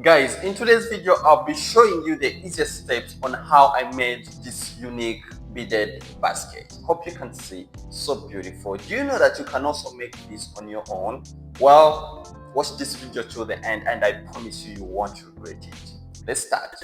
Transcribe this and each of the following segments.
Guys, in today's video, I'll be showing you the easiest steps on how I made this unique beaded basket. Hope you can see, so beautiful. Do you know that you can also make this on your own? Well, watch this video till the end and I promise you, you won't regret it. Let's start.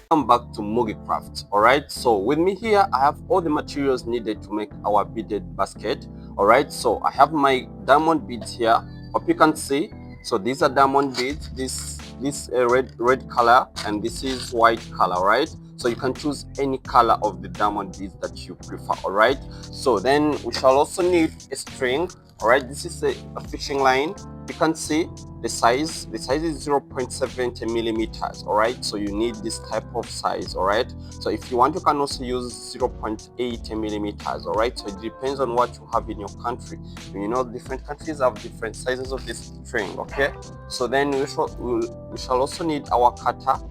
Welcome back to Mugi Craft. All right, so with me here I have all the materials needed to make our beaded basket. All right, so I have my diamond beads here. Hope you can see. So these are diamond beads. This red color and this is white color, right? So you can choose any color of the diamond beads that you prefer. All right, so then we shall also need a string. All right, this is a fishing line. You can see the size is 0.70 millimeters. All right, so you need this type of size. All right, so if you want, you can also use 0.80 millimeters. All right, so it depends on what you have in your country. You know, different countries have different sizes of this string. Okay, so then we shall also need our cutter.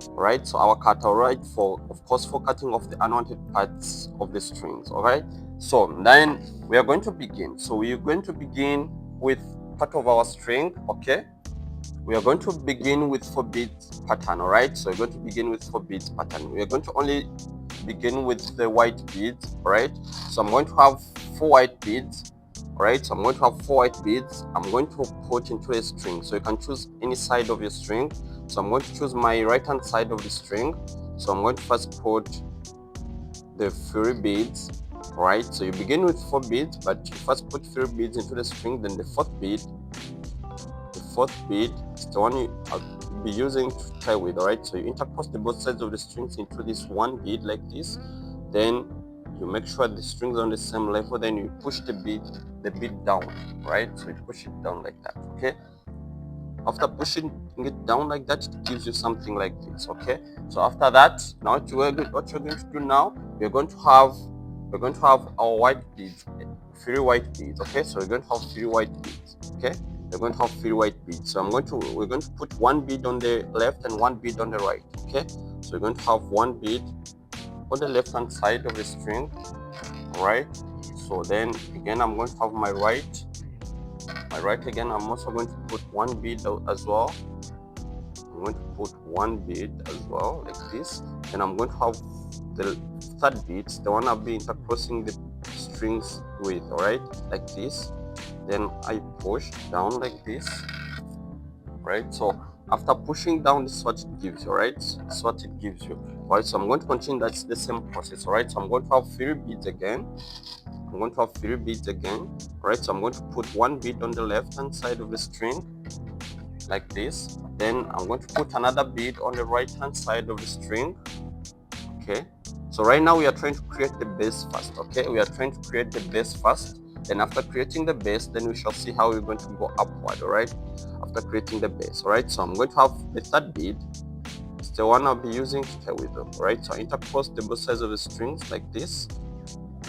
All right, so our cutter, right, for of course for cutting off the unwanted parts of the strings. All right, so then we are going to begin. So we are going to begin with part of our string. Okay, we are going to begin with 4 beads pattern. All right, so we're going to begin with 4 beads pattern. We are going to only begin with the white beads. All right, so I'm going to have 4 white beads. All right, so I'm going to have 4 white beads. I'm going to put into a string, so you can choose any side of your string. So I'm going to choose my right hand side of the string. So I'm going to first put the 3 beads. All right, so you begin with 4 beads, but you first put 3 beads into the string. Then the fourth bead is the one I'll be using to tie with. All right, so you intercross the both sides of the strings into this one bead like this. Then you make sure the strings are on the same level. Then you push the bead down. Right, so you push it down like that. Okay, after pushing it down like that, it gives you something like this. Okay, so after that, now what you're going to do now, we're going to have our white beads, 3 white beads. Okay, so we're going to have 3 white beads. Okay, we're going to have 3 white beads. So we're going to put 1 bead on the left and 1 bead on the right. Okay, so we're going to have 1 bead on the left hand side of the string. All right, so then again I'm going to have my right again. I'm also going to put 1 bead as well. I'm going to put 1 bead as well like this. And I'm going to have the third bead, the one I'll be intercrossing the strings with. All right, like this. Then I push down like this. Right, so after pushing down, this is what it gives you. Right, this is what it gives you. All right, so I'm going to continue. That's the same process. All right, so I'm going to have 3 beads again. I'm going to have 3 beads again. Right, so I'm going to put 1 bead on the left hand side of the string like this. Then I'm going to put another bead on the right hand side of the string. Okay, so right now we are trying to create the base first. Okay, we are trying to create the base first. Then after creating the base, then we shall see how we're going to go upward. All right, after creating the base. All right, so I'm going to have the third bead. It's the one I'll be using to tie with them. All right, so I intercross the both sides of the strings like this.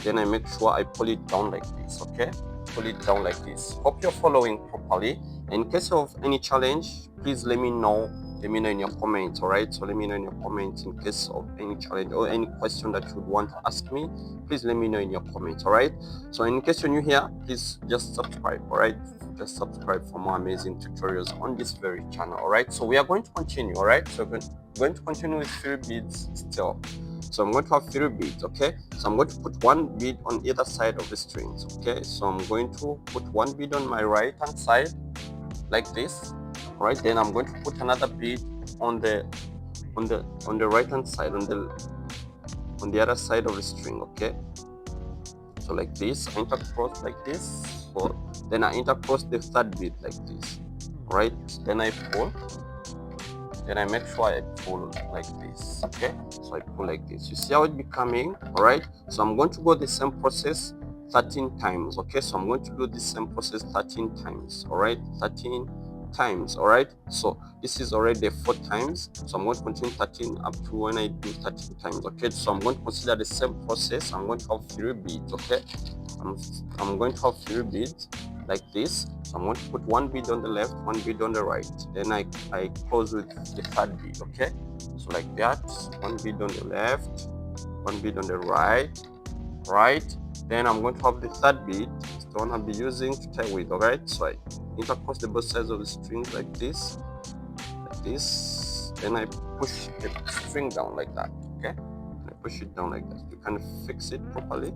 Then I make sure I pull it down like this. Okay, pull it down like this. Hope you're following properly. In case of any challenge, please let me know in your comments. All right, so let me know in your comments in case of any challenge or any question that you would want to ask me. Please let me know in your comments. All right, so in case you're new here, please just subscribe. All right, just subscribe for more amazing tutorials on this very channel. All right, so we are going to continue. All right, so we're going to continue with 3 beads still. So I'm going to have 3 beads. Okay, so I'm going to put 1 bead on either side of the strings. Okay, so I'm going to put 1 bead on my right hand side like this. All right, then I'm going to put another bead on the right hand side, on the other side of the string. Okay, so like this, I intercross like this. So then I intercross the third bead like this. All right, then I pull. Then I make sure I pull like this. Okay, so I pull like this. You see how it becoming? All right, so I'm going to go the same process 13 times. Okay, so I'm going to do the same process 13 times. All right, 13 times. All right, so this is already 4 times, so I'm going to continue 13 up to when I do 13 times. Okay, so I'm going to consider the same process. I'm going to have 3 beads. Okay, I'm going to have 3 beads like this. So I'm going to put 1 bead on the left, 1 bead on the right. Then I close with the third bead. Okay, so like that, 1 bead on the left, 1 bead on the right, Then I'm going to have the third bead, it's the one I'll be using to tie with. Alright, so I intercross the both sides of the string like this, then I push the string down like that. Okay, and I push it down like that. You can fix it properly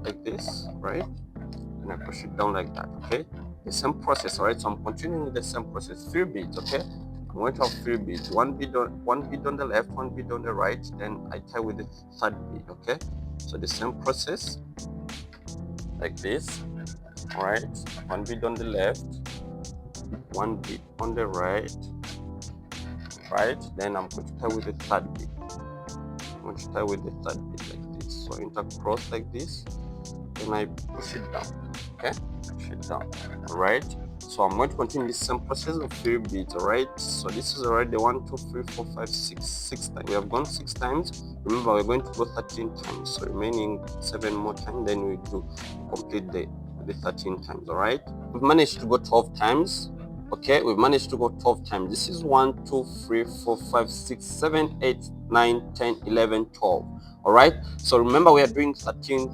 like this, right? And I push it down like that. Okay, the same process. Alright, so I'm continuing with the same process. 3 beads. Okay, I'm going to have 3 beads. One bead on the left, one bead on the right. Then I tie with the third bead. Okay, so the same process like this. Alright, one bead on the left, one bead on the right. Then I'm going to tie with the third bead. I'm going to tie with the third bead like this. So intercross like this, then I push it down. Okay, push it down. Alright, so I'm going to continue this same process of 3 beads. Alright, so this is already 1 2 3 4 5 6 times. We have gone 6 times. Remember, we're going to go 13 times, so remaining 7 more times, then we do complete the 13 times. Alright, we've managed to go 12 times. Okay, we've managed to go 12 times. This is 1 2 3 4 5 6 7 8 9 10 11 12. Alright, so remember we are doing 13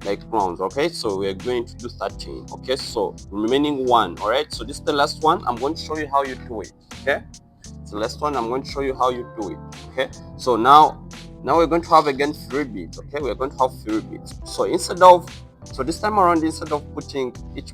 like rounds. Okay, so we are going to do 13. Okay, so remaining 1. Alright, so this is the last one. I'm going to show you how you do it. Okay, it's the last one. I'm going to show you how you do it. Okay, so now we're going to have again 3 beads. Okay, we're going to have 3 beads. So this time around, instead of putting each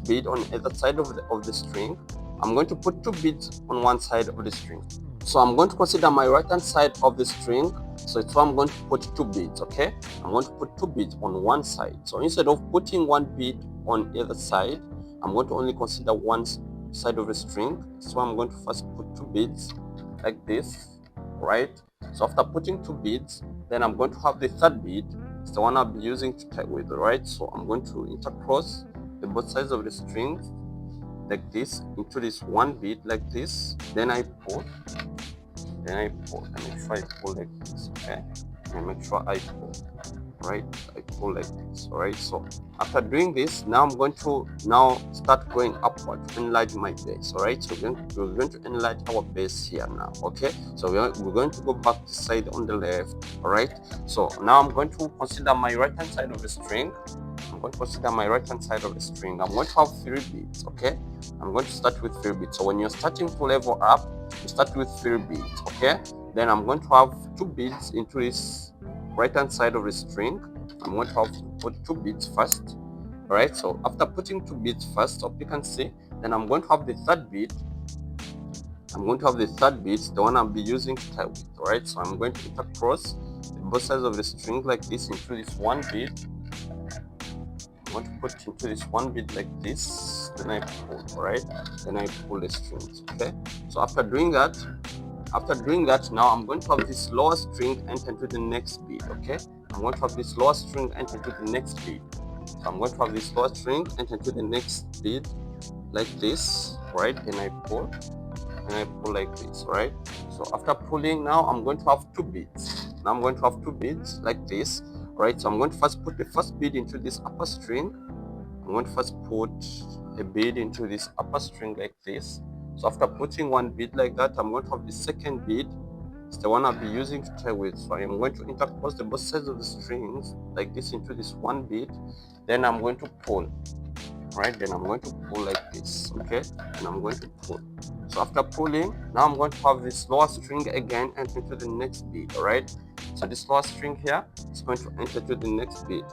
bead on either side of the string, I'm going to put 2 beads on one side of the string. So I'm going to consider my right hand side of the string, so I'm going to put 2 beads. Okay, I'm going to put 2 beads on one side. So instead of putting 1 bead on either side, I'm going to only consider one side of the string. So I'm going to first put 2 beads like this, right? So after putting 2 beads, then I'm going to have the third bead. It's the one I'll be using to tie with. Right, so I'm going to intercross the both sides of the string like this into this one bead like this. Then I pull, and make sure I pull like this. Okay, and make sure I pull. Right, I pull like this. Alright, so after doing this, now I'm going to start going upward to enlarge my base. Alright, so we're going to enlarge our base here now. Okay, so we're going to go back to side on the left. Alright, so now I'm going to consider my right hand side of the string. I'm going to consider my right hand side of the string. I'm going to have 3 beads. Okay, I'm going to start with 3 beads. So when you're starting to level up, you start with 3 beads. Okay, then I'm going to have 2 beads into this right hand side of the string. I'm going to have to put 2 beads first. Alright, so after putting 2 beads first, you can see, then I'm going to have the third bead. I'm going to have the third bead, the one I'll be using to tie with. Alright, so I'm going to intercross both sides of the string like this into this one bead. I'm going to put into this one bead like this, then I pull. Alright, then I pull the strings. Okay, so after doing that, now I'm going to have this lower string enter into the next bead. Okay, I'm going to have this lower string enter into the next bead. So I'm going to have this lower string enter into the next bead like this. Right, then I pull, like this. Right, so after pulling, now I'm going to have 2 beads. Now I'm going to have 2 beads like this. Right, so I'm going to first put the first bead into this upper string. I'm going to first put a bead into this upper string like this. So after putting 1 bead like that, I'm going to have the second bead. It's the one I'll be using to tie with. So I'm going to intercross the both sides of the strings like this into this 1 bead. Then I'm going to pull. Right, then I'm going to pull like this. Okay, and I'm going to pull. So after pulling, now I'm going to have this lower string again enter into the next bead. Alright, so this lower string here is going to enter to the next bead.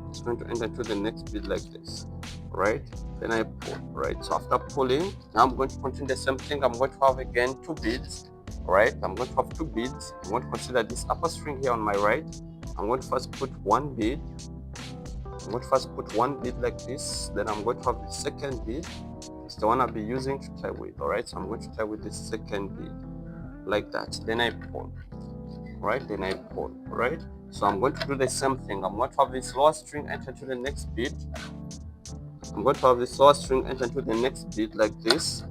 It's going to enter to the next bead like this. Right, then I pull. Right, so after pulling, now I'm going to continue the same thing. I'm going to have again 2 beads. Right, I'm going to have 2 beads. I'm going to consider this upper string here on my right. I'm going to first put 1 bead. I'm going to first put 1 bead like this. Then I'm going to have the second bead. It's the one I'll be using to tie with. Alright, so I'm going to tie with the second bead like that. Then I pull. Right, then I pull. Right, so I'm going to do the same thing. I'm going to have this lower string enter to the next bead. I'm going to have this lower string enter to the next bead like this.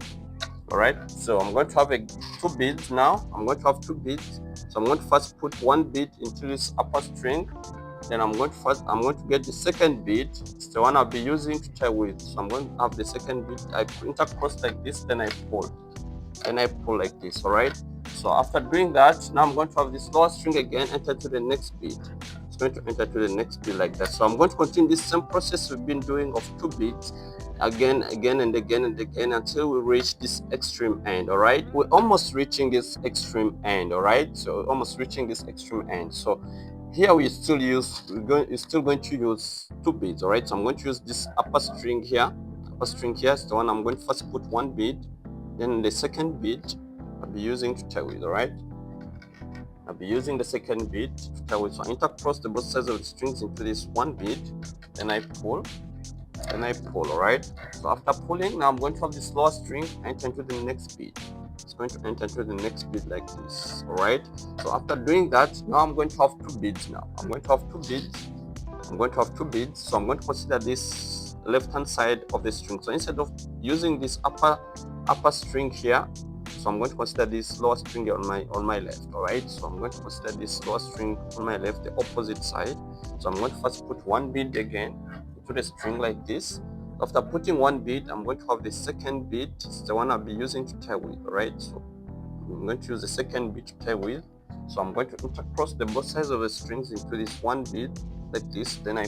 Alright, so I'm going to have 2 beads now. I'm going to have 2 beads. So I'm going to first put 1 bead into this upper string. Then I'm going to get the second bead. It's the one I'll be using to tie with. So I'm going to have the second bead. I intercross like this, then I pull. Then I pull like this. Alright, so after doing that, now I'm going to have this lower string again enter to the next bead. So going to enter to the next bead like that. So I'm going to continue this same process we've been doing of 2 beads again and again until we reach this extreme end. All right, we're almost reaching this extreme end. All right, so almost reaching this extreme end. So here we're still going to use 2 beads. All right, so I'm going to use this upper string here. Upper string here is the one I'm going to first put 1 bead, then the second bead I'll be using to tie with. All right, I'll be using the second bead to tie with. So I intercross the both sides of the strings into this 1 bead, then I pull, all right. So after pulling, now I'm going to have this lower string enter into the next bead. It's going to enter into the next bead like this. All right, so after doing that, now I'm going to have 2 beads. Now I'm going to have 2 beads. So I'm going to consider this left hand side of the string. So instead of using this upper string here, so I'm going to consider this lower string here on my left. All right, so I'm going to consider this lower string on my left, the opposite side. So I'm going to first put 1 bead again into the string like this. After putting 1 bead, I'm going to have the second bead. It's the one I'll be using to tie with. All right, so I'm going to use the second bead to tie with. So I'm going to intercross the both sides of the strings into this 1 bead like this, then I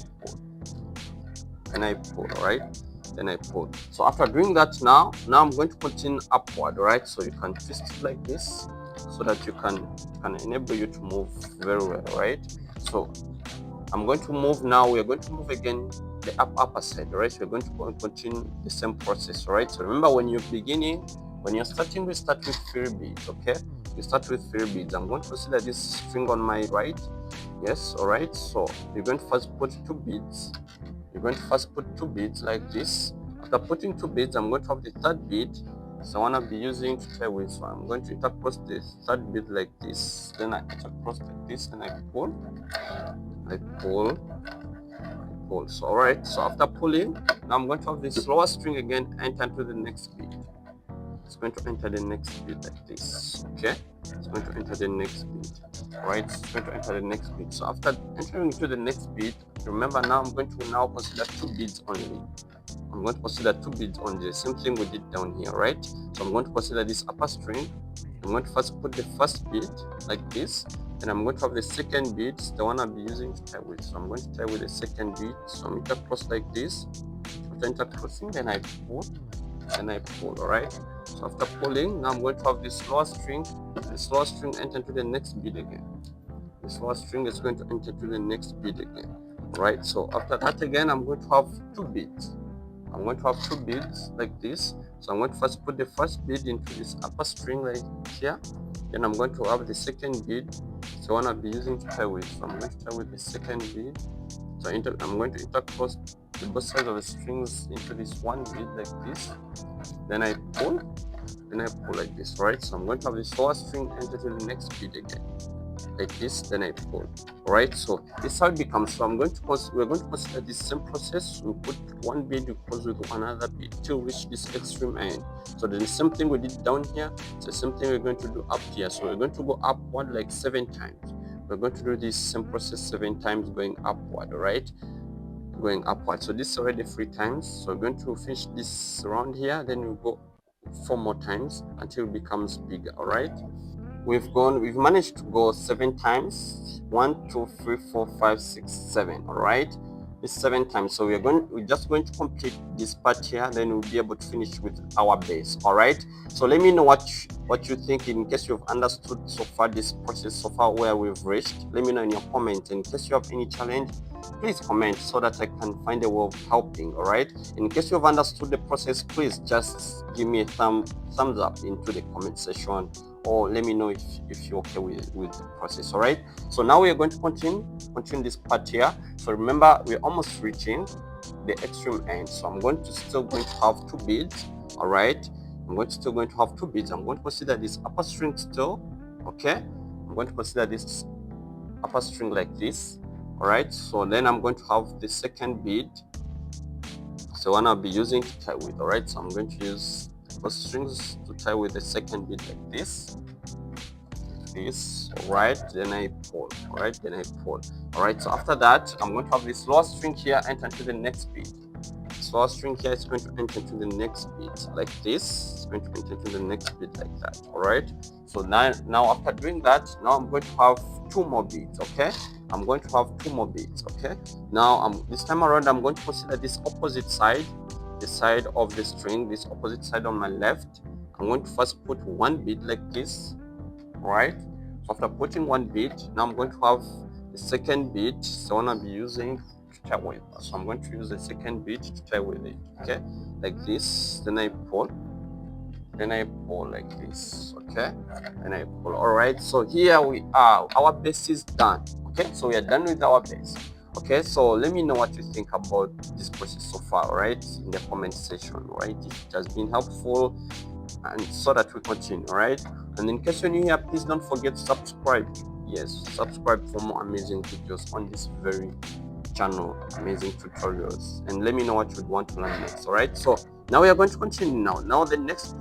pull, all right, then I pull. So after doing that, now I'm going to continue upward. All right, so you can twist it like this so that you can enable you to move very well. All right, so I'm going to move now. We're going to move again the upper side. All right, so we're going to continue the same process. All right, so remember when you're starting, we start with 3 beads. Okay, we start with 3 beads. I'm going to consider this string on my right. Yes, all right, so you're going to first put 2 beads. Like this. After putting 2 beads, I'm going to have the third bead. So I want to be using to tie with. So I'm going to intercross the third bead like this. Then I intercross like this, and I pull. So all right. So after pulling, now I'm going to have this lower string again enter into the next bead. It's going to enter the next bead like this. Okay. It's going to enter the next bead. All right. It's going to enter the next bead. So after entering into the next bead, remember now I'm going to consider 2 beads only. I'm going to consider 2 beads only. The same thing we did down here, right? So I'm going to consider this upper string. I'm going to first put the first bead like this, and I'm going to have the second bead, the one I'll be using to tie with. So I'm going to tie with the second bead. So I'm intercross like this. After intercrossing, then I pull, all right? So after pulling, now I'm going to have this lower string. This lower string enter into the next bead again. This lower string is going to enter to the next bead again. Right, so after that again, I'm going to have 2 beads. I'm going to have 2 beads like this. So I'm going to first put the first bead into this upper string right here. Then I'm going to have the second bead, the one I'll be using to tie with. So I'm going to tie with the second bead. So I'm going to intercross the both sides of the strings into this 1 bead like this. Then I pull, like this, right? So I'm going to have this lower string enter to the next bead again, like this, then I pull. All right, so this is how it becomes. So we're going to consider this same process. We put 1 bead, we close with another bead till reach this extreme end. So the same thing we did down here, it's the same thing we're going to do up here. So we're going to go upward like 7 times. We're going to do this same process 7 times going upward. All right, going upward. So this is already 3 times. So we're going to finish this round here, then we'll go 4 more times until it becomes bigger. All right, we've managed to go 7 times. 1 2 3 4 5 6 7. All right, it's 7 times. So we're just going to complete this part here, then we'll be able to finish with our base. All right, so let me know what you think, in case you've understood so far this process, so far where we've reached. Let me know in your comments. In case you have any challenge, please comment so that I can find a way of helping. All right, in case you've understood the process, please just give me a thumbs up into the comment section, or let me know if you're okay with the process. All right, so now we are going to continue this part here. So remember, we're almost reaching the extreme end. So I'm still going to have 2 beads. All right, still going to have 2 beads. I'm going to consider this upper string still. Okay, I'm going to consider this upper string like this. All right, so then I'm going to have the second bead, so one I'll be using to tie with. All right, so I'm going to use the strings to tie with the second bead like this. All right, then I pull. All right, so after that, I'm going to have this lower string here enter into the next bead. slower string here, it's going to enter into the next beat like this. It's going to enter into the next beat like that. All right. So now after doing that, now I'm going to have 2 more beats. Okay. I'm going to have 2 more beats. Okay. Now this time around, I'm going to consider this opposite side, the side of the string, this opposite side on my left. I'm going to first put 1 beat like this. All right. So after putting 1 beat, now I'm going to have the second beat. So I want to be using to tie with. So I'm going to use the second beat to tie with it. Okay, like this. Then I pull like this. Okay, and I pull. All right. So here we are. Our bass is done. Okay, so we are done with our bass. Okay, so let me know what you think about this process so far. Right, in the comment section. Right, if it has been helpful, and so that we continue. Right, and in case you're new here, please don't forget to subscribe. Yes, subscribe for more amazing videos on this very channel, amazing tutorials, and let me know what you want to learn next. All right, so now we are going to continue. Now the next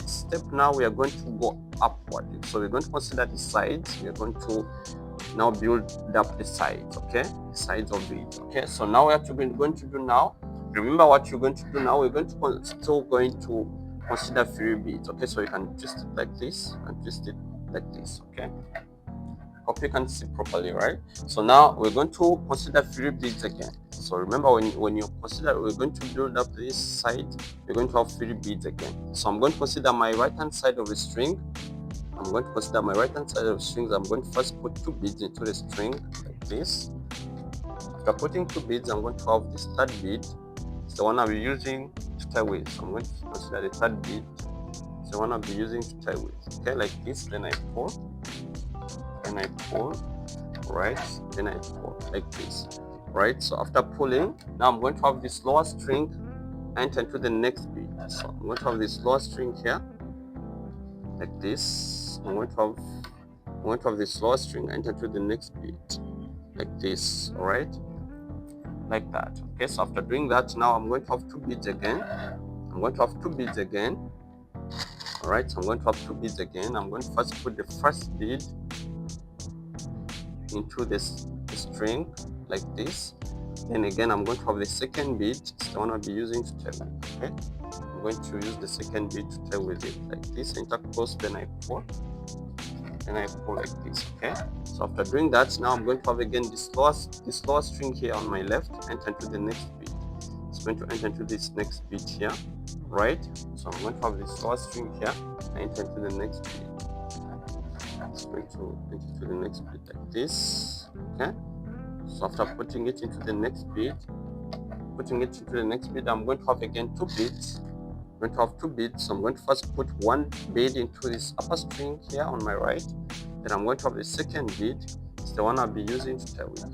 step, now we are going to go upward. So we're going to consider the sides. We are going to now build up the sides. Okay, the sides of it. Okay, so now what you're going to do now, remember what you're going to do now. We're going to still going to consider 3 beats. Okay, so you can twist it like this and twist it like this. Okay, hope you can see properly, right? So now we're going to consider 3 beats again. So remember, when you consider, we're going to build up this side, we're going to have 3 beats again. So I'm going to consider my right hand side of the string. I'm going to consider my right hand side of the strings. I'm going to first put 2 beads into the string like this. After putting 2 beads, I'm going to have this 3rd bead. It's the one I'll be using to tie with. So I'm going to consider the 3rd bead. It's the one I'll be using to tie with. Okay, like this. Then I pull. Then I pull, right? Then I pull like this, right? So after pulling, now I'm going to have this lower string enter into the next beat. So I'm going to have this lower string here, like this. I'm going to have this lower string enter into the next beat, like this. All right, like that. Okay. So after doing that, now I'm going to have 2 beats again. I'm going to have 2 beats again. All right. So I'm going to have 2 beats again. I'm going to first put the first beat into this string like this. Then again, I'm going to have the second beat. It's the one I'll be using to tie with. Okay, I'm going to use the second beat to tie with it like this. Intercross. Then I pull like this. Okay, so after doing that, now I'm going to have again this lower string here on my left enter into the next beat. It's going to enter into this next beat here, right? So I'm going to have this lower string here enter into the next beat. It's going to enter to the next beat like this. Okay, so after putting it into the next beat, I'm going to have again 2 beats. I'm going to have 2 beats. So I'm going to first put 1 beat into this upper string here on my right. Then I'm going to have the second beat. It's the one I'll be using to tie with.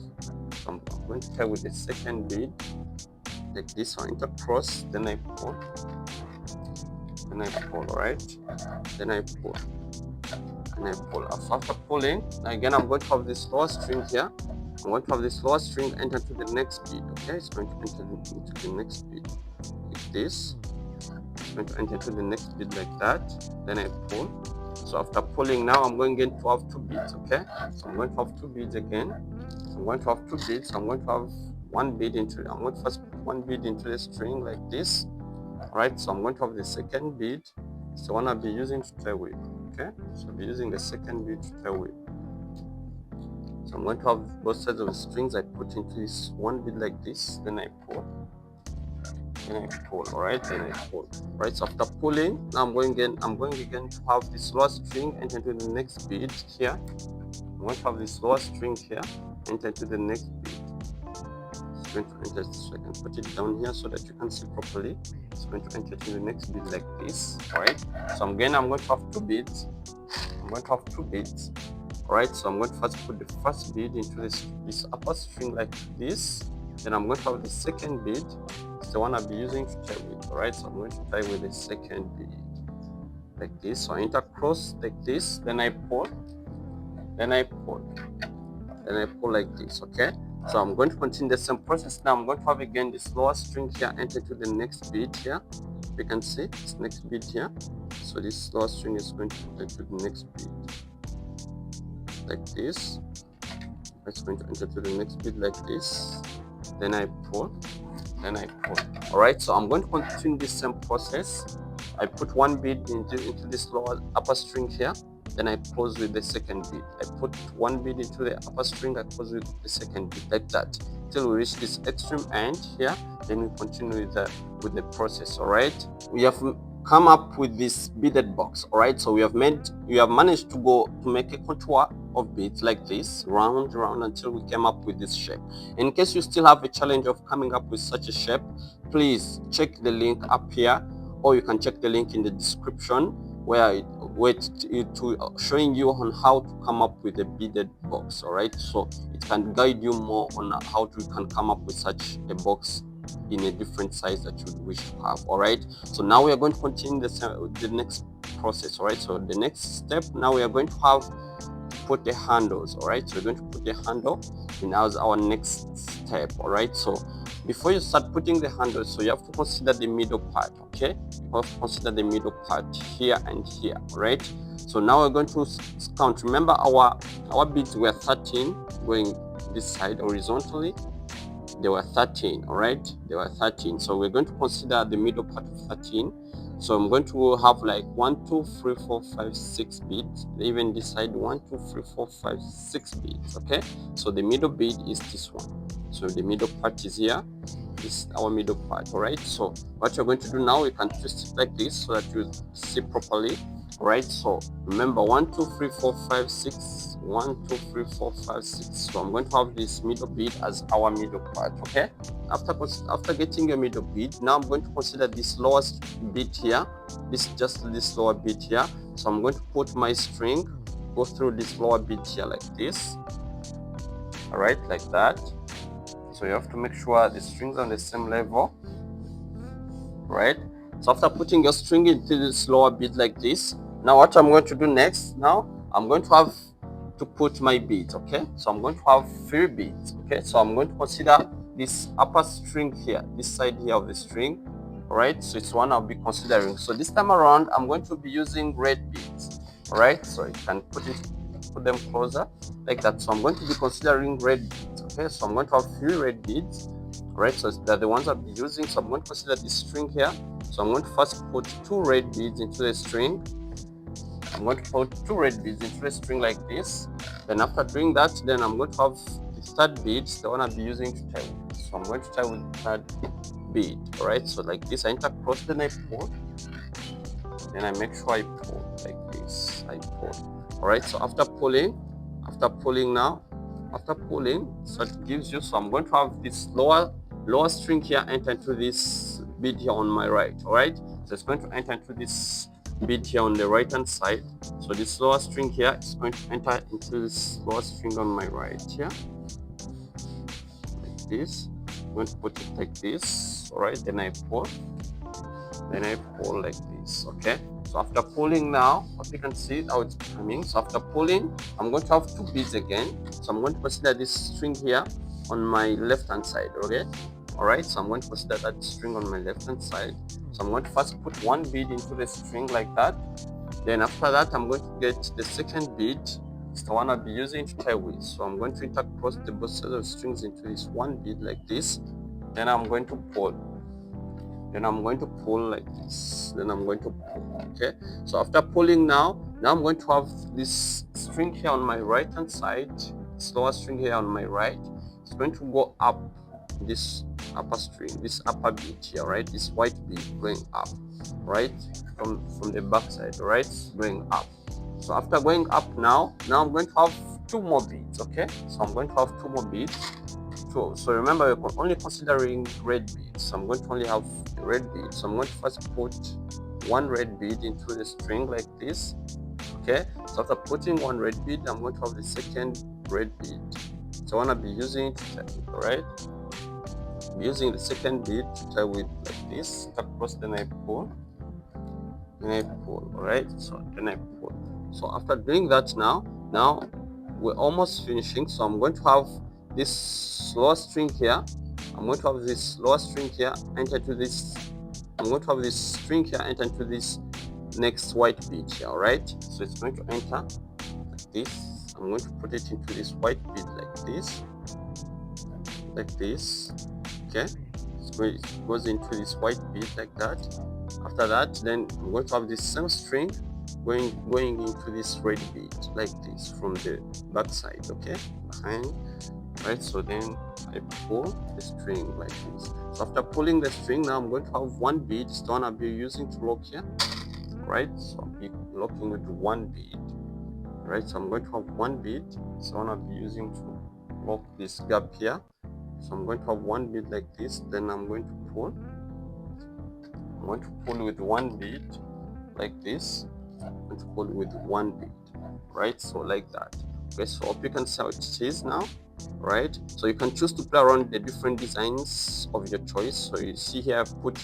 So I'm going to tie with the second beat like this. So intercross. Then I pull. Right? Then I pull. And I pull. After pulling, again I'm going to have this lower string here. I'm going to have this lower string enter to the next beat. Okay, it's going to enter into the next beat like this. It's going to enter to the next beat like that. Then I pull. So after pulling, now I'm going again to have 2 beats. Okay, so I'm going to have 2 beats again. So I'm going to have 2 beats. I'm going to have 1 beat into. I'm going to first put 1 beat into the string like this. All right, so I'm going to have the second beat. It's the one I'll be using to tie with. Okay, so I'll be using the second beat to tie with. So I'm going to have both sides of the strings. I put into this 1 beat like this, then I pull, all right, then I pull. Right, so after pulling, now I'm going again to have this lower string enter into the next beat here. I'm going to have this lower string here enter into the next beat. It's going to enter, so I can put it down here so that you can see properly. It's going to enter to the next beat like this. All right, so I'm going to have 2 beats. All right, so I'm going to first put the first beat into this upper string like this. Then I'm going to have the second beat. It's the one I'll be using to tie with. All right, so I'm going to tie with the second beat like this. So I intercross like this. Then I pull. Like this. Okay, so I'm going to continue the same process. Now I'm going to have again this lower string here enter to the next beat here. You can see this next beat here. So this lower string is going to enter to the next beat like this. It's going to enter to the next beat like this. Then I pull. then I pull. All right, so I'm going to continue the same process. I put one bead into this lower upper string here, then I close with the second bead. I put one bead into the upper string, I close with the second bead, like that, till we reach this extreme end here. Then we continue with the process. All right, we have come up with this beaded box. All right, so we have managed to make a contour of beads like this, round until we came up with this shape. In case you still have a challenge of coming up with such a shape, please check the link up here, or you can check the link in the description where it's showing you on how to come up with a beaded box. All right, so it can guide you more on how you can come up with such a box in a different size that you would wish to have. All right, so now we are going to continue the next process. All right, so the next step, now we are going to have to put the handles. All right, so we're going to put the handle in as our next step. All right, so before you start putting the handles, so you have to consider the middle part. Okay, you have to consider the middle part here and here. All right, so now we're going to count. Remember, our beads were 13 going this side horizontally. They were 13. All right, they were 13, so we're going to consider the middle part of 13. So I'm going to have like 1 2 3 4 5 6 beads. Even this side, 1 2 3 4 5 6 beads. Okay, so the middle bead is this one. So the middle part is here. This is our middle part. All right, so what you're going to do now, you can twist it like this so that you see properly. All right, so remember, 1 2 3 4 5 6, 1 2 3 4 5 6. So I'm going to have this middle bead as our middle part. Okay, after getting your middle bead, now I'm going to consider this lowest bead here, this lower bead here. So I'm going to put my string, go through this lower bead here like this. All right, like that. So you have to make sure the strings are on the same level. Right, so after putting your string into this lower bead like this, now what I'm going to do next, now I'm going to have to put my beads. Okay, so I'm going to have 3 beads. Okay, so I'm going to consider this upper string here, this side here of the string. All right, so it's one I'll be considering. So this time around, I'm going to be using red beads. All right, so you can put them closer like that. So I'm going to be considering red beads. Okay, so I'm going to have 3 red beads. Right, so they're the ones I'll be using. So I'm going to consider this string here. So I'm going to first put 2 red beads into the string. I'm going to put 2 red beads into the string like this. Then after doing that, then I'm going to have the third bead, the one I'll be using to tie with. So I'm going to tie with the third bead. All right, so like this, I intercross, then I pull. Then I make sure I pull like this. I pull. All right, so after pulling now, so it gives you, so I'm going to have this lower string here enter into this bead here on my right. All right, so it's going to enter into this bead here on the right hand side. So this lower string here is going to enter into this lower string on my right here, like this. I'm going to put it like this. All right, then I pull like this. Okay, so after pulling now, what you can see how it's coming. So after pulling, I'm going to have 2 beads again. So I'm going to consider this string here on my left hand side. Okay, all right, so I'm going to consider that string on my left hand side. So I'm going to first put 1 bead into the string like that. Then after that, I'm going to get the second bead. It's the one I'll be using to tie with. So I'm going to intercross the both sides of strings into this 1 bead like this. Then I'm going to pull. Then I'm going to pull like this. Then I'm going to pull. Okay, so after pulling now I'm going to have this string here on my right hand side, this lower string here on my right. It's going to go up this upper string, this upper bead here, right? This white bead going up, right? From the back side, right? Going up. So after going up now I'm going to have 2 more beads. Okay, so I'm going to have 2 more beads. So remember, we're only considering red beads. So I'm going to only have red beads. So I'm going to first put 1 red bead into the string like this. Okay, so after putting 1 red bead, I'm going to have the second red bead. So I want to be using it to tie with. All right, I'm using the second bead to tie with like this. Across, then I pull. All right, so then I pull. So after doing that, now we're almost finishing. So I'm going to have this lower string here. I'm going to have this lower string here enter to this. I'm going to have this string here enter into this next white bead here. All right, so it's going to enter like this. I'm going to put it into this white bead like this. Okay, it's goes into this white bead like that. After that, then I'm going to have this same string going into this red bead like this from the back side, okay, behind, right? So then I pull the string like this. So after pulling the string, now I'm going to have one bead. It's the one I'll be using to lock here, right? So I'll be locking with one bead, right? So I'm going to have one bead. It's the one I'll be using to lock this gap here. So I'm going to have one bead like this. Then I'm going to pull. I'm going to pull with one bead like this. I'm going to pull with one bead, right? So like that. Okay, so hope you can see how it is now, right? So you can choose to play around the different designs of your choice. So you see here I've put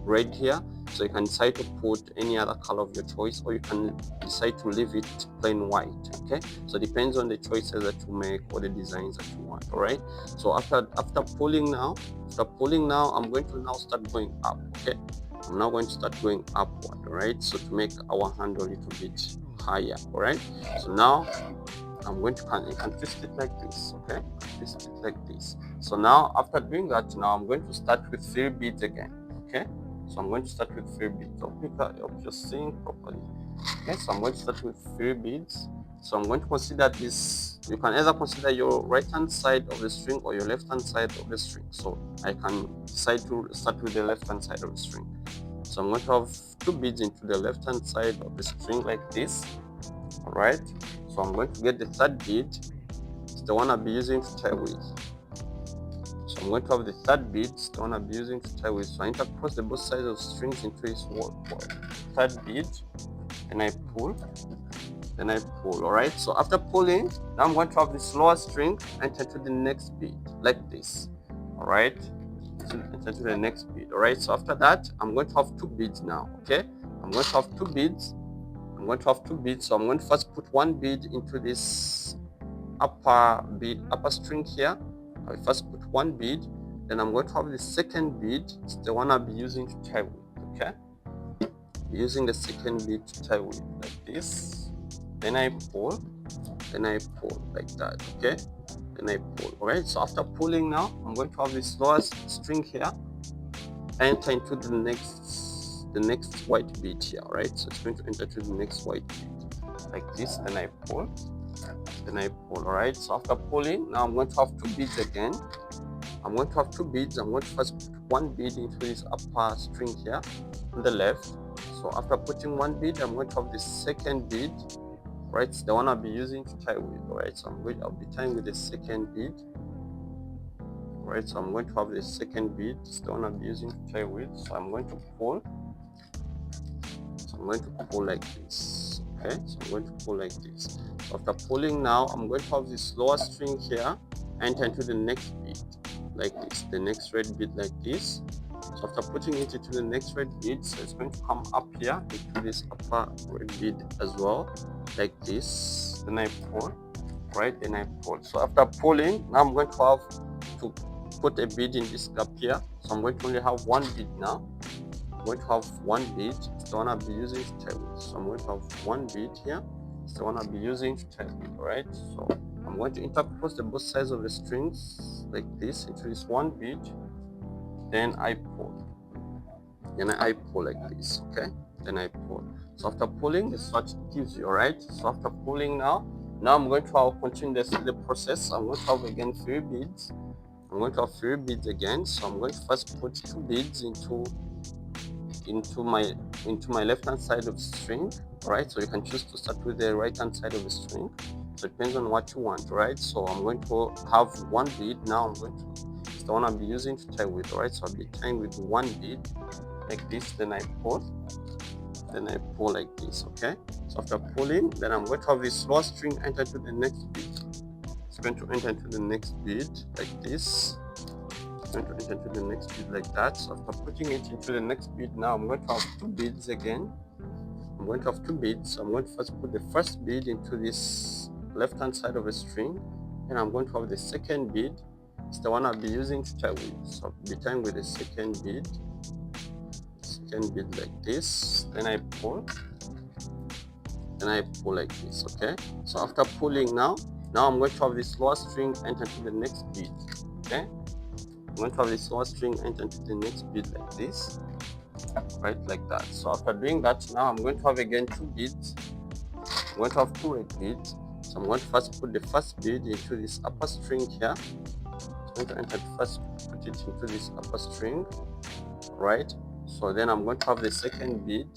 red here, so you can decide to put any other color of your choice, or you can decide to leave it plain white. Okay, so it depends on the choices that you make or the designs that you want. All right, so after pulling now, I'm going to now start going up. Okay, I'm now going to start going upward. All right, so to make our hand a little bit higher. All right, so now I'm going to you can twist it like this, okay? Twist it like this. So now after doing that, now I'm going to start with 3 beads again, okay? So I'm going to start with 3 beads. I hope you're seeing properly. Okay, so I'm going to start with 3 beads. So I'm going to consider this. You can either consider your right hand side of the string or your left hand side of the string. So I can decide to start with the left hand side of the string. So I'm going to have 2 beads into the left hand side of the string like this. All right, so I'm going to get the 3rd bead. It's the one I'll be using to tie with. So I'm going to have the 3rd bead. It's the one I'll be using to tie with. So I intercross the both sides of strings into this 3rd bead, and I pull, then I pull. All right, so after pulling, now I'm going to have this lower string enter to the next bead like this. All right, enter to the next bead. All right, so after that, I'm going to have 2 beads now. Okay, I'm going to have 2 beads. I'm going to have 2 beads, so I'm going to first put 1 bead into this upper string here. I'll first put 1 bead, then I'm going to have the 2nd bead. It's the one I'll be using to tie with. Okay, using the 2nd bead to tie with like this. Then I pull like that. Okay, then I pull. All right, so after pulling now, I'm going to have this lower string here, enter into the next white bead here. All right, so it's going to enter to the next white bead like this. Then I pull, all right. So after pulling, now I'm going to have 2 beads again. I'm going to have 2 beads. I'm going to first put 1 bead into this upper string here on the left. So after putting 1 bead, I'm going to have the 2nd bead, right? It's the one I'll be using to tie with. All right, so I'll be tying with the 2nd bead. All right, so I'm going to have the 2nd bead. It's the one I'll be using to tie with. So I'm going to pull. So I'm going to pull like this. Okay, so I'm going to pull like this. So after pulling now, I'm going to have this lower string here enter into the next bead like this, the next red bead like this. So after putting it into the next red bead, so it's going to come up here into this upper red bead as well like this. Then I pull, right? Then I pull. So after pulling, now I'm going to have to put a bead in this gap here. So I'm going to only have 1 bead now. I'm going to have 1 bead. It's the one I'll be using to tie with. So I'm going to have 1 bead here. It's the one I'll be using to tie with. All right. So I'm going to intercross the both sides of the strings like this into this 1 bead. Then I pull. Then I pull like this. Okay. Then I pull. So after pulling, this is what it gives you. All right. So after pulling now I'm going to continue the process. I'm going to have again 3 beads. I'm going to have 3 beads again. So I'm going to first put 2 beads into my left hand side of the string. Right, so you can choose to start with the right hand side of the string, so it depends on what you want. Right, so I'm going to have 1 bead now. It's the one I'll be using to tie with. Right, so I'll be tying with 1 bead like this. Then I pull like this. Okay, so after pulling, then I'm going to have this lower string enter to the next bead. It's going to enter into the next bead like this. Going to enter into the next bead like that. So after putting it into the next bead, now I'm going to have 2 beads again. I'm going to have 2 beads. So I'm going to first put the first bead into this left hand side of the string, and I'm going to have the 2nd bead. It's the one I'll be using to tie with. So I'll be tying with the 2nd bead. Like this. Then I pull. Like this. Okay. So after pulling now I'm going to have this lower string enter to the next bead. Okay. going to have this lower string enter into the next bead like this, right, like that. So after doing that, now I'm going to have again 2 beads. I'm going to have 2 red beads. So I'm going to first put the first bead into this upper string here. I'm going to enter the first, put it into this upper string, right? So then I'm going to have the second bead.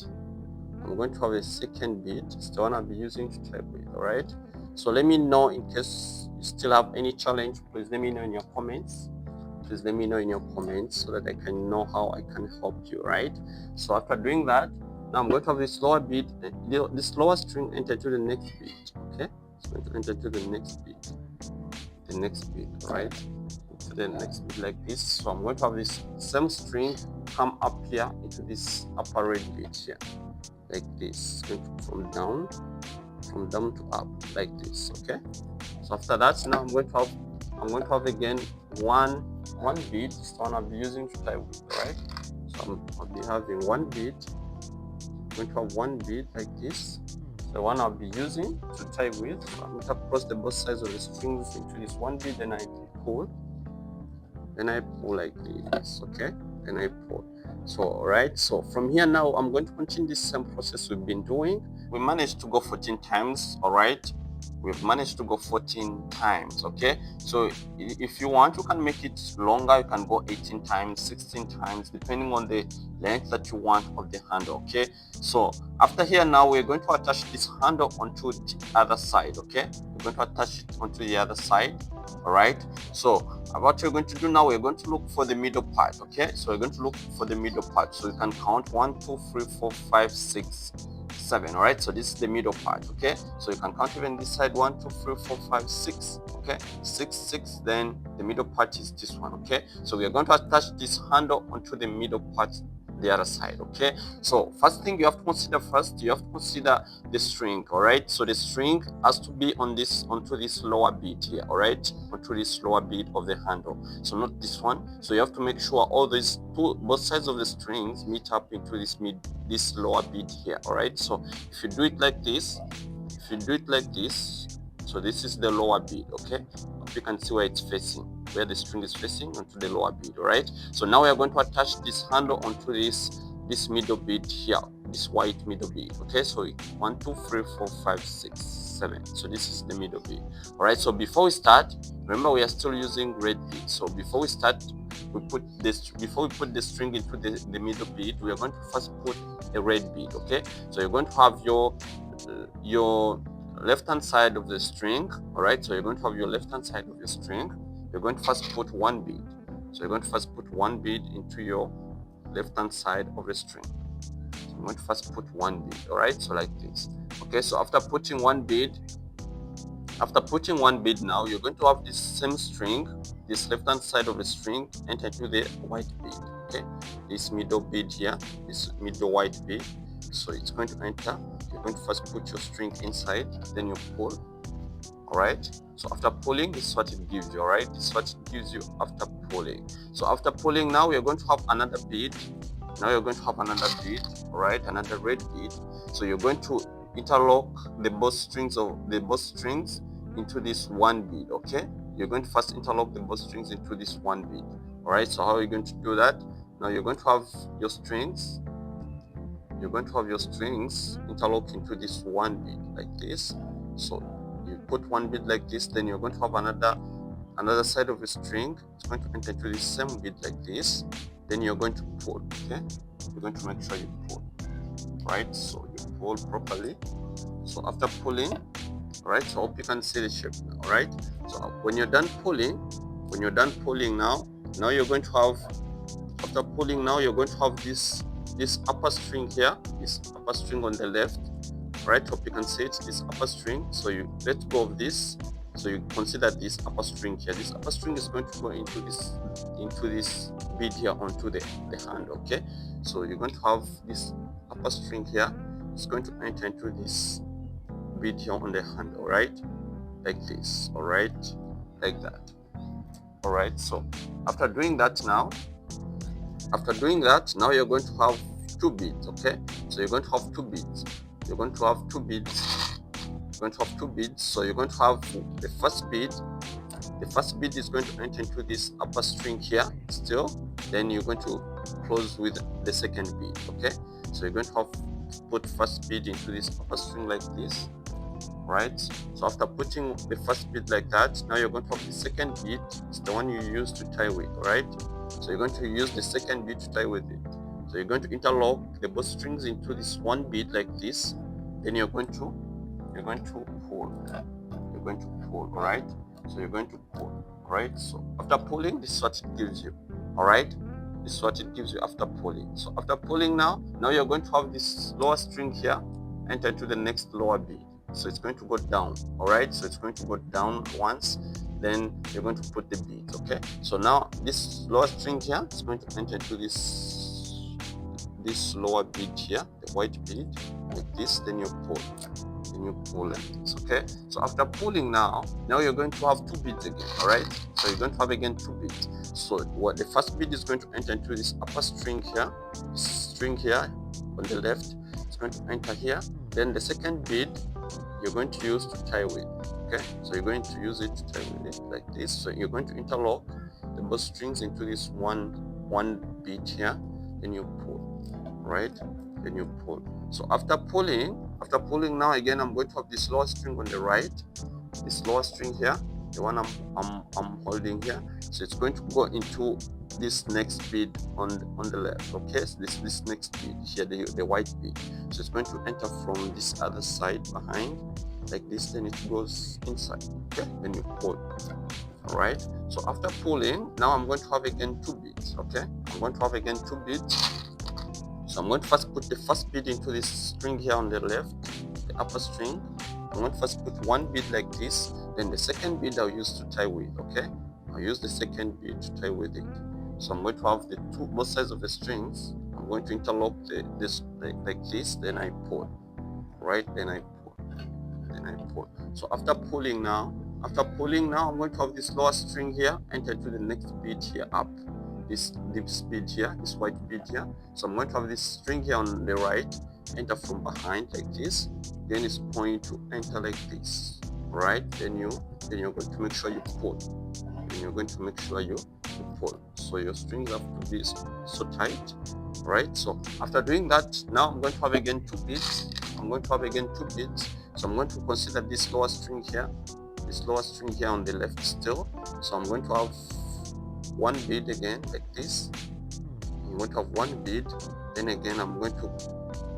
I'm going to have a second bead. It's the one I'll be using to type with, all right? So let me know in case you still have any challenge. Please let me know in your comments. Please let me know in your comments so that I can know how I can help you, right? So after doing that, now I'm going to have this lower bead, this lower string enter to the next bead, okay? It's going to enter to the next bead, right? To the next bead like this. So I'm going to have this same string come up here into this upper red bead here, like this. It's going to from down to up, like this, okay? So after that, now I'm going to have again one bead. This one I'll be using to tie with, right? So I'll be having one bead. I'm going to have one bead like this. The one I'll be using to tie with. So I'm going to cross the both sides of the strings into this one bead, then I pull like this, okay? Then I pull. So alright, so from here now I'm going to continue this same process we've been doing. We managed to go 14 times, alright? We've managed to go 14 times, okay? So if you want, you can make it longer. You can go 18 times, 16 times, depending on the length that you want of the handle, okay? So after here now, we're going to attach this handle onto the other side, okay? We're going to attach it onto the other side, all right? So what we're going to do now, we're going to look for the middle part, okay? So we're going to look for the middle part. So you can count 1, 2, 3, 4, 5, 6, 7. All right, so this is the middle part, okay? So you can count even this side 1, 2, 3, 4, 5, 6, okay? 6. Then the middle part is this one, okay? So we are going to attach this handle onto the middle part, the other side, okay? So first thing you have to consider the string, all right? So the string has to be on this, onto this lower bead here, all right? Onto this lower bead of the handle, so not this one. So you have to make sure all these both sides of the strings meet up into this lower bead here, all right? So if you do it like this, so this is the lower bead, okay? You can see where it's facing, where the string is facing onto the lower bead, all right? So now we are going to attach this handle onto this middle bead here, this white middle bead, okay? So 1, 2, 3, 4, 5, 6, 7. So this is the middle bead, all right? So before we start, remember we are still using red bead. So before we start, before we put the string into the middle bead, we are going to first put a red bead, okay? So you're going to have your left hand side of the string, all right? So you're going to have your left hand side of your string. You're going to first put one bead. So you're going to first put one bead into your left hand side of the string. So I'm going to first put one bead, all right? So like this, okay? So after putting one bead now, you're going to have this same string, this left hand side of the string, enter into the white bead, okay? This middle bead here, this middle white bead. So it's going to enter. You're going to first put your string inside, then you pull, all right? So after pulling, this is what it gives you, all right? This is what it gives you after pulling. So after pulling now, we're going to have another bead. Now you're going to have another bead, all right? Another red bead. So you're going to interlock the both strings into this one bead, okay? You're going to first interlock the both strings into this one bead, all right? So how are you going to do that? Now you're going to have your strings. You're going to have your strings interlocked into this one bead like this. So you put one bead like this, then you're going to have another side of the string. It's going to enter into the same bead like this. Then you're going to pull, okay? You're going to make sure you pull, right? So you pull properly. So after pulling, all right, so I hope you can see the shape now, all right? So when you're done pulling now you're going to have, after pulling now, you're going to have this upper string here, this upper string on the left, right? Hope you can see it, this upper string. So you let go of this. So you consider this upper string here. This upper string is going to go into this bead here onto the hand, okay? So you're going to have this upper string here. It's going to enter into this bead here on the hand, all right? Like this, all right? Like that, all right? So after doing that now, you're going to have two beads, okay? So you're going to have two beads. You're going to have two beads. So you're going to have the first bead. the first bead is going to enter into this upper string here still, then you're going to close with the second bead. Okay, so you're going to have to put first bead into this upper string like this, right? So after putting the first bead like that, now you're going to have the second bead. It's the one you use to tie with, right? So you're going to use the second bead to tie with it. So you're going to interlock the both strings into this one bead like this, then you're going to pull. You're going to pull, right? So you're going to pull, right? So after pulling, this is what it gives you, all right? This is what it gives you after pulling. So after pulling now you're going to have this lower string here enter into the next lower bead. So it's going to go down, all right? So it's going to go down once, then you're going to put the beads. Okay, so now this lower string here is going to enter into this lower bead here, the white bead, like this, then you pull like this. Okay, so after pulling now you're going to have two beads again, all right? So you're going to have again two beads. So what the first bead is going to enter into this upper string here, on the left, it's going to enter here. Then the second bead you're going to use to tie with. Okay, so you're going to use it to tie with it like this. So you're going to interlock the both strings into this one bead here, then you pull, right? Then you pull. So after pulling now again, I'm going to have this lower string on the right, this lower string here, the one I'm holding here. So it's going to go into this next bead on the left. Okay, so this next bead here, the white bead. So it's going to enter from this other side behind like this, then it goes inside. Okay, then you pull. All right, so after pulling now I'm going to have again two beads. Okay, I'm going to have again two beads. So I'm going to first put the first bead into this string here on the left, the upper string. I'm going to first put one bead like this, then the second bead I'll use to tie with. Okay, I'll use the second bead to tie with it. So I'm going to have the both sides of the strings. I'm going to interlock this like this, then I pull, right? Then I pull. So after pulling now, I'm going to have this lower string here enter to the next bead here up. This bead here, this white bead here. So I'm going to have this string here on the right enter from behind like this. Then it's going to enter like this, right? Then you're going to make sure you pull. So your strings have to be so tight, right? So after doing that, now I'm going to have again two beads. So I'm going to consider this lower string here on the left still. So I'm going to have one bead again like this. I'm going to have one bead, then again I'm going to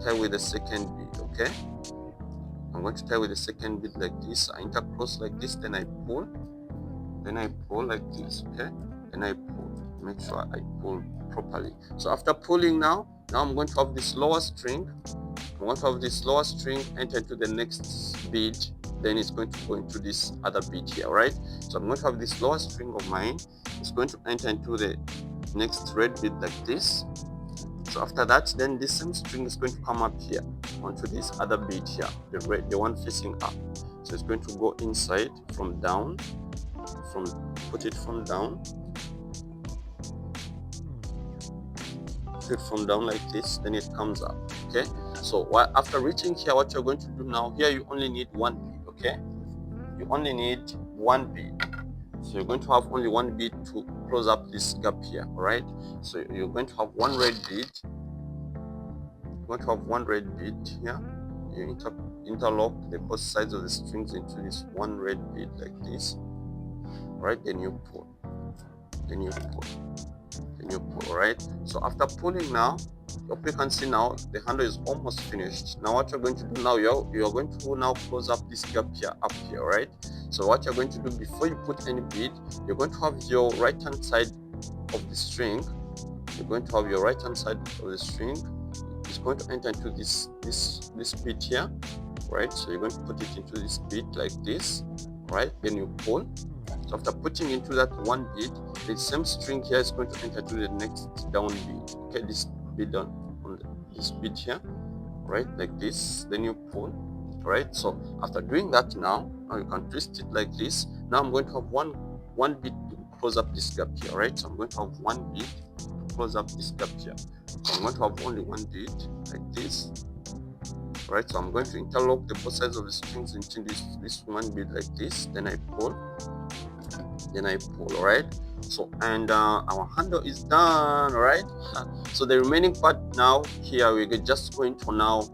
tie with the second bead. Okay, I'm going to tie with the second bead like this. I intercross like this, then I pull like this. Okay, then I pull. Make sure I pull properly. So after pulling now I'm going to have this lower string. Enter into the next bead, then it's going to go into this other bead here, right? So I'm going to have this lower string of mine. It's going to enter into the next red bead like this. So after that, then this same string is going to come up here onto this other bead here, the one facing up. So it's going to go inside from down, put it from down like this, then it comes up. Okay, so after reaching here, what you're going to do now, here you only need one bead. Okay, you only need one bead. So you're going to have only one bead to close up this gap here. All right, so you're going to have one red bead. Here. You interlock the both sides of the strings into this one red bead like this. All right, then you pull. All right, so after pulling now, you can see now the handle is almost finished. Now what you're going to do now, you're going to now close up this gap here up here, right? So what you're going to do before you put any bead, you're going to have your right hand side of the string. It's going to enter into this bead here, right? So you're going to put it into this bead like this, right? Then you pull. So after putting into that one bead, the same string here is going to enter to the next down bead. Okay, this bead on this bead here, right? Like this. Then you pull, right? So after doing that now you can twist it like this. Now I'm going to have one bead to close up this gap here, right? So I'm going to have one bead to close up this gap here. So I'm going to have only one bead like this. Right, so I'm going to interlock the both sides of the strings into this one bead like this. Then I pull. then I pull. All right, so and our handle is done. All right, so the remaining part now here we're just going to now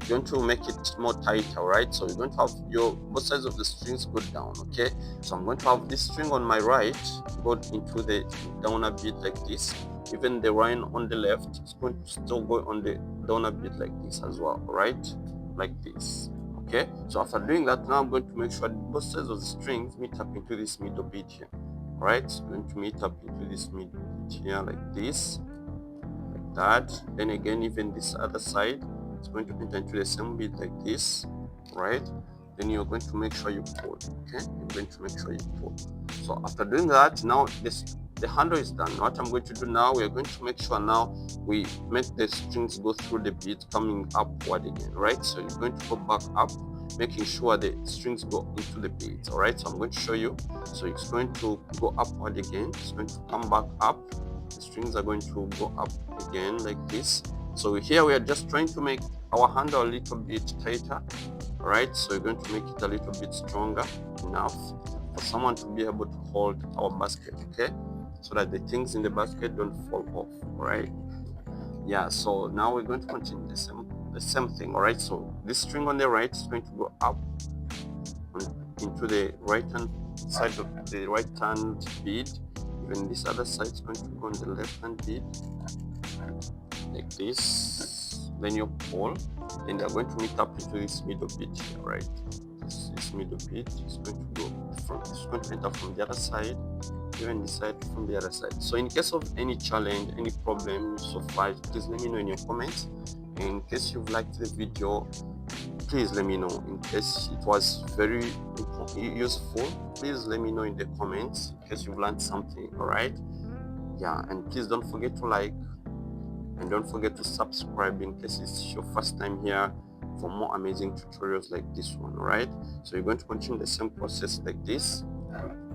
going to make it more tighter. Right, so you're going to have your both sides of the strings go down. Okay, so I'm going to have this string on my right go into the down a bit like this. Even the line on the left is going to still go on the down a bit like this as well. Right, like this. Okay, so after doing that, now I'm going to make sure both sides of the strings meet up into this middle bit here. All right, it's going to meet up into this middle bit here like this, like that. Then again, even this other side, it's going to enter into the same bit like this, right? Then you're going to make sure you pull. Okay, you're going to make sure you pull. So after doing that, now the handle is done. What I'm going to do now, we are going to make sure now we make the strings go through the beat coming upward again, right? So you're going to go back up, making sure the strings go into the beat. All right, so I'm going to show you. So it's going to go upward again, it's going to come back up, the strings are going to go up again like this. So here we are just trying to make our handle a little bit tighter. All right, so we're going to make it a little bit stronger enough for someone to be able to hold our basket, okay, so that the things in the basket don't fall off. All right, yeah, so now we're going to continue the same thing. All right, so this string on the right is going to go up into the right hand side of the right hand bead. Even this other side is going to go on the left hand bead like this. Then you pull, and they're going to meet up into this middle bead here, right? This middle bead is going to go from, it's going to enter from the other side, even this side from the other side. So in case of any challenge, any problem so far, please let me know in your comments. In case you've liked the video, please let me know. In case it was very useful, please let me know in the comments in case you've learned something. All right, yeah, and please don't forget to like and don't forget to subscribe in case it's your first time here for more amazing tutorials like this one. All right, so you're going to continue the same process like this,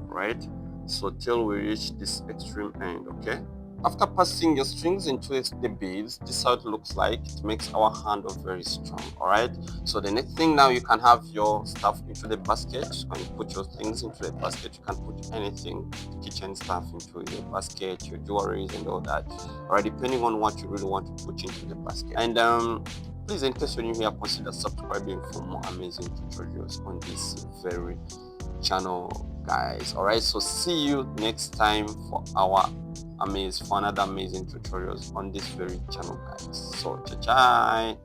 right? So till we reach this extreme end. Okay, after passing your strings into the beads, this is how it looks like. It makes our handle very strong. All right, so the next thing, now you can have your stuff into the basket. You can put your things into the basket. You can put anything, kitchen stuff, into your basket, your jewelries and all that. All right, depending on what you really want to put into the basket. And please, in case you're new here, consider subscribing for more amazing tutorials on this very channel, guys. All right, so see you next time for another amazing tutorials on this very channel, guys. So ciao.